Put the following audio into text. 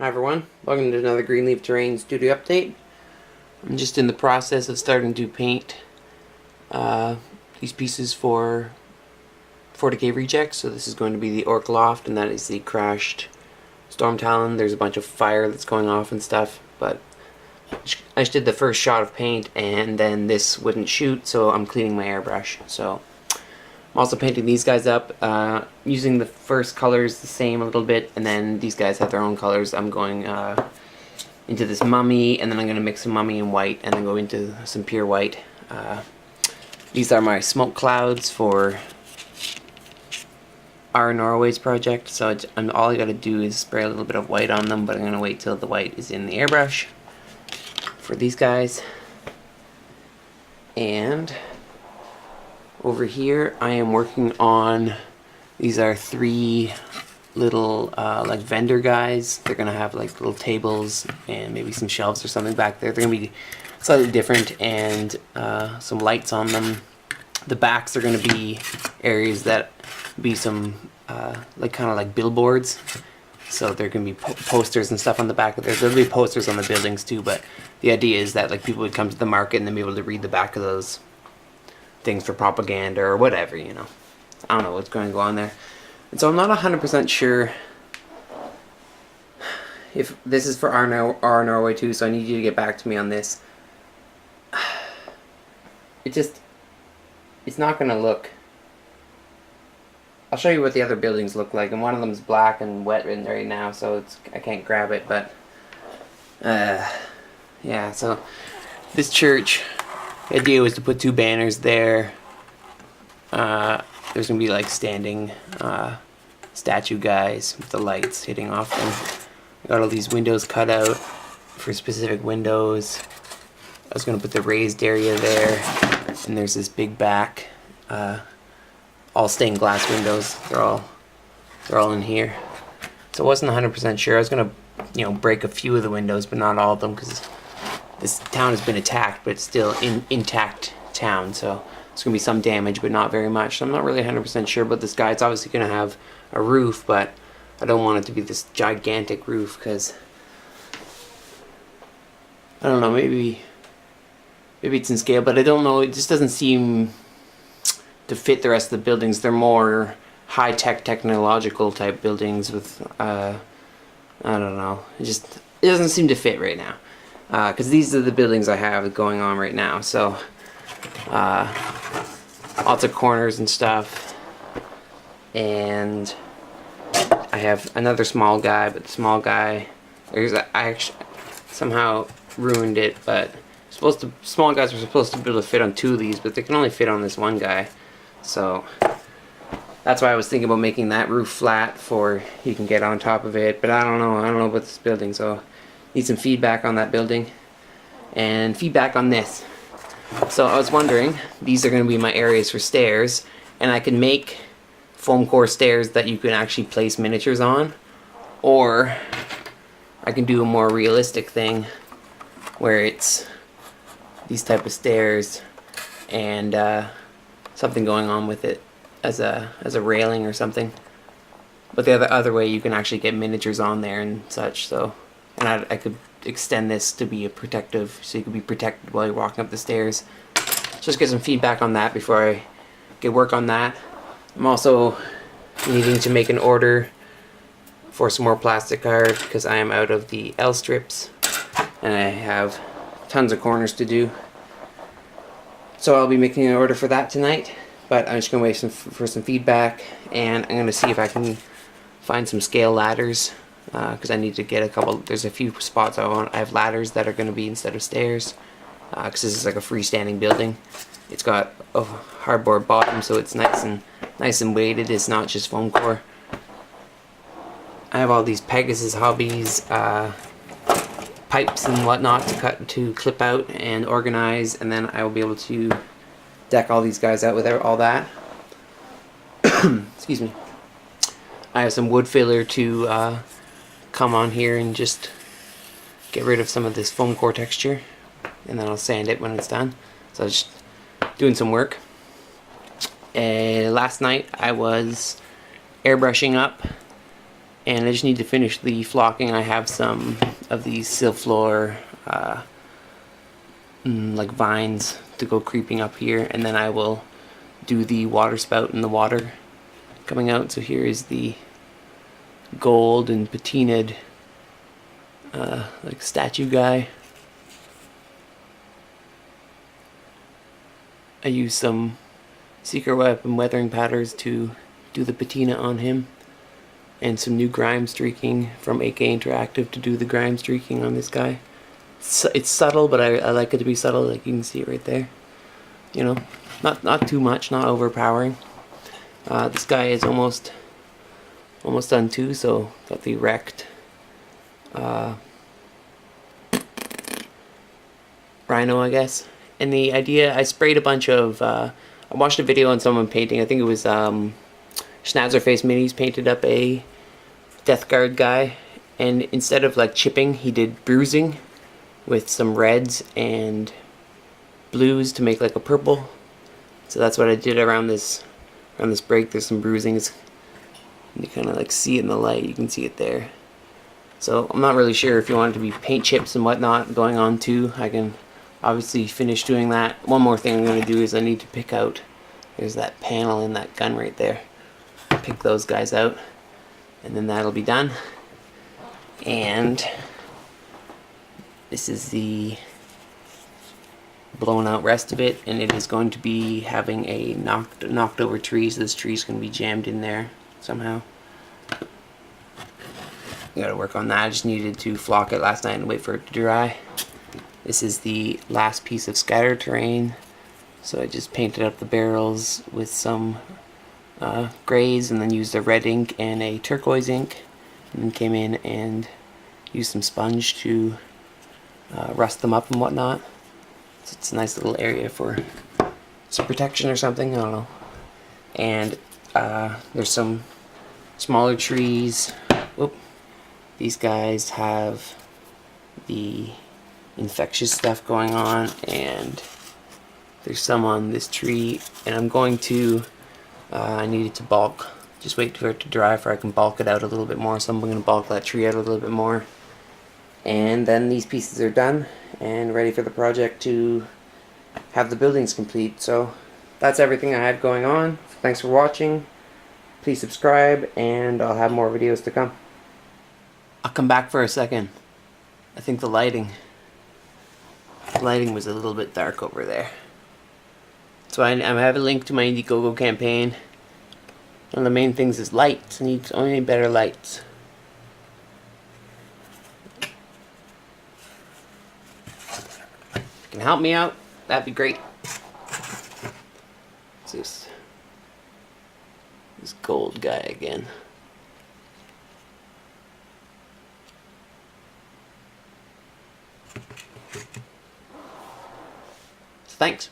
Hi everyone, welcome to another Greenleaf Terrain Studio Update. I'm just in the process of starting to paint these pieces for 40K Rejects. So this is going to be the Orc Loft, and that is the crashed Storm Talon. There's a bunch of fire that's going off and stuff, but I just did the first shot of paint and then this wouldn't shoot, so I'm cleaning my airbrush. So I'm also painting these guys up, using the first colors the same a little bit, and then these guys have their own colors. I'm going into this mummy, and then I'm going to mix some mummy and white, and then go into some pure white. These are my smoke clouds for our Norway's project, so all I got to do is spray a little bit of white on them, but I'm going to wait till the white is in the airbrush for these guys. And over here I am working on, these are three little like vendor guys. They're gonna have like little tables and maybe some shelves or something back there. They're gonna be slightly different, and some lights on them. The backs are gonna be areas that be some like kind of like billboards. So there can be posters and stuff on the back of there. There'll be posters on the buildings too, but the idea is that like people would come to the market and then be able to read the back of those things for propaganda or whatever, you know. I don't know what's going to go on there. And so I'm not 100% sure if this is for our Norway too, so I need you to get back to me on this. It's not going to look... I'll show you what the other buildings look like, and one of them is black and wet in right now, so I can't grab it, but yeah, so this church, the idea was to put two banners there. There's gonna be like standing statue guys with the lights hitting off them. I got all these windows cut out for specific windows. I was gonna put the raised area there, and there's this big back, all stained glass windows. They're all in here. So I wasn't 100% sure. I was gonna, break a few of the windows, but not all of them, because this town has been attacked, but it's still intact town, so there's going to be some damage, but not very much. So I'm not really 100% sure about this guy. It's obviously going to have a roof, but I don't want it to be this gigantic roof, because I don't know, maybe it's in scale, but I don't know. It just doesn't seem to fit the rest of the buildings. They're more high-tech, technological type buildings with, I don't know. It doesn't seem to fit right now. Because these are the buildings I have going on right now, so lots of corners and stuff, and I have another small guy, but the small guy, I actually somehow ruined it, but small guys are supposed to be able to fit on two of these, but they can only fit on this one guy, so that's why I was thinking about making that roof flat for you can get on top of it, but I don't know about this building, so need some feedback on that building and feedback on this. So I was wondering, these are going to be my areas for stairs, and I can make foam core stairs that you can actually place miniatures on, or I can do a more realistic thing where it's these type of stairs and something going on with it as a railing or something. But the other way, you can actually get miniatures on there and such. So, and I could extend this to be a protective, so you could be protected while you're walking up the stairs. Just get some feedback on that before I get work on that. I'm also needing to make an order for some more plastic art, because I am out of the L strips and I have tons of corners to do. So I'll be making an order for that tonight, but I'm just going to wait for some feedback, and I'm going to see if I can find some scale ladders, because I need to get a couple. There's a few spots I have ladders that are going to be instead of stairs, because this is like a freestanding building. It's got a hardboard bottom, so it's nice and weighted. It's not just foam core. I have all these Pegasus Hobbies pipes and whatnot to clip out and organize, and then I will be able to deck all these guys out without all that. Excuse me. I have some wood filler to come on here and just get rid of some of this foam core texture, and then I'll sand it when it's done. So I was just doing some work. Last night I was airbrushing up And I just need to finish the flocking. I have some of these Silflor like vines to go creeping up here, and then I will do the water spout and the water coming out. So here is the gold and patinaed like statue guy. I used some Secret Weapon weathering powders to do the patina on him, and some new grime streaking from AK Interactive to do the grime streaking on this guy. It's subtle, but I like it to be subtle. Like you can see it right there. You know, not too much, not overpowering. This guy is almost done too. So got the wrecked rhino, I guess. And the idea, I sprayed a bunch of. I watched a video on someone painting. I think it was Schnauzerface Minis painted up a Death Guard guy, and instead of like chipping, he did bruising with some reds and blues to make like a purple. So that's what I did around this break. There's some bruisings. You kind of like see it in the light. You can see it there. So I'm not really sure if you want it to be paint chips and whatnot going on too. I can obviously finish doing that. One more thing I'm going to do is I need to pick out. There's that panel in that gun right there. Pick those guys out, and then that'll be done. And this is the blown out rest of it, and it is going to be having a knocked over tree, so this tree is going to be jammed in there somehow. Gotta work on that. I just needed to flock it last night and wait for it to dry. This is the last piece of scatter terrain, so I just painted up the barrels with some grays, and then used a red ink and a turquoise ink, and then came in and used some sponge to rust them up and whatnot. So it's a nice little area for some protection or something, I don't know. And there's some smaller trees. Whoop. These guys have the infectious stuff going on, and there's some on this tree, and I'm going to I needed to bulk, just wait for it to dry before I can bulk it out a little bit more. So I'm going to bulk that tree out a little bit more, and then these pieces are done and ready for the project to have the buildings complete. So that's everything I had going on. Thanks for watching. Please subscribe, and I'll have more videos to come. I'll come back for a second. I think the lighting was a little bit dark over there. So I have a link to my Indiegogo campaign. One of the main things is lights. I need only better lights. If you can help me out, that'd be great. What's this gold guy again? Thanks.